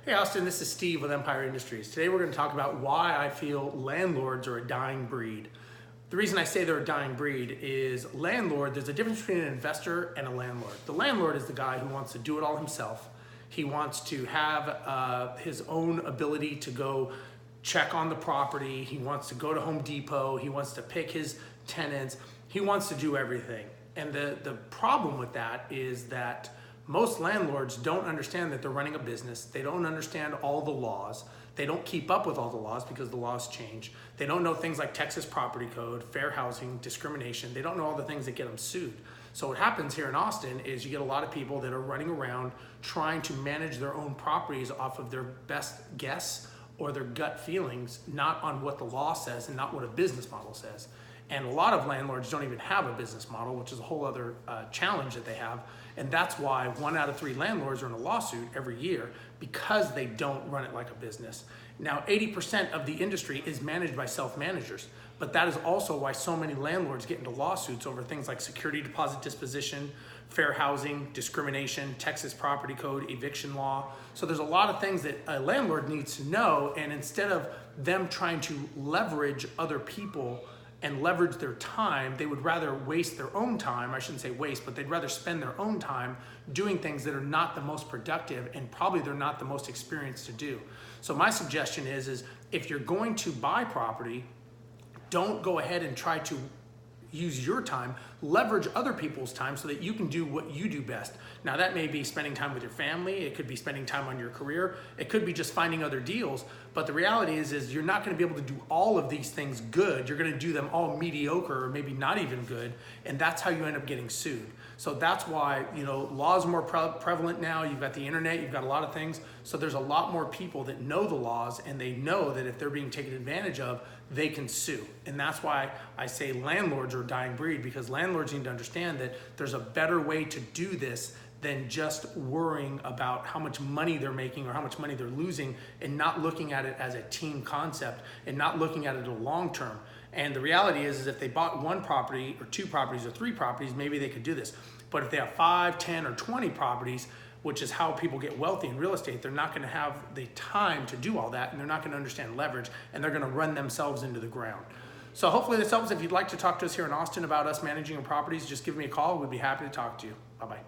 Hey Austin, this is Steve with Empire Industries. Today we're going to talk about why I feel landlords are a dying breed. The reason I say they're a dying breed is landlord, there's a difference between an investor and a landlord. The landlord is the guy who wants to do it all himself. He wants to have his own ability to go check on the property. He wants to go to Home Depot. He wants to pick his tenants. He wants to do everything. And the problem with that is that most landlords don't understand that they're running a business. They don't understand all the laws. They don't keep up with all the laws because the laws change. They don't know things like Texas property code, fair housing, discrimination. They don't know all the things that get them sued. So what happens here in Austin is you get a lot of people that are running around trying to manage their own properties off of their best guess or their gut feelings, not on what the law says and not what a business model says. And a lot of landlords don't even have a business model, which is a whole other challenge that they have. And that's why 1 out of 3 landlords are in a lawsuit every year, because they don't run it like a business. Now, 80% of the industry is managed by self-managers, but that is also why so many landlords get into lawsuits over things like security deposit disposition, fair housing, discrimination, Texas property code, eviction law. So there's a lot of things that a landlord needs to know, and instead of them trying to leverage other people and leverage their time, they would rather waste their own time. I shouldn't say waste, but they'd rather spend their own time doing things that are not the most productive, and probably they're not the most experienced to do. So my suggestion is if you're going to buy property, don't go ahead and try to use your time, leverage other people's time so that you can do what you do best. Now that may be spending time with your family, it could be spending time on your career, it could be just finding other deals, but the reality is you're not gonna be able to do all of these things good, you're gonna do them all mediocre or maybe not even good, and that's how you end up getting sued. So that's why, laws are more prevalent now. You've got the internet, you've got a lot of things. So there's a lot more people that know the laws, and they know that if they're being taken advantage of, they can sue. And that's why I say landlords are a dying breed, because landlords need to understand that there's a better way to do this than just worrying about how much money they're making or how much money they're losing, and not looking at it as a team concept and not looking at it a long term. And the reality is if they bought 1 property or 2 properties or 3 properties, maybe they could do this. But if they have 5, 10, or 20 properties, which is how people get wealthy in real estate, they're not gonna have the time to do all that, and they're not gonna understand leverage, and they're gonna run themselves into the ground. So hopefully this helps. If you'd like to talk to us here in Austin about us managing your properties, just give me a call. We'd be happy to talk to you. Bye-bye.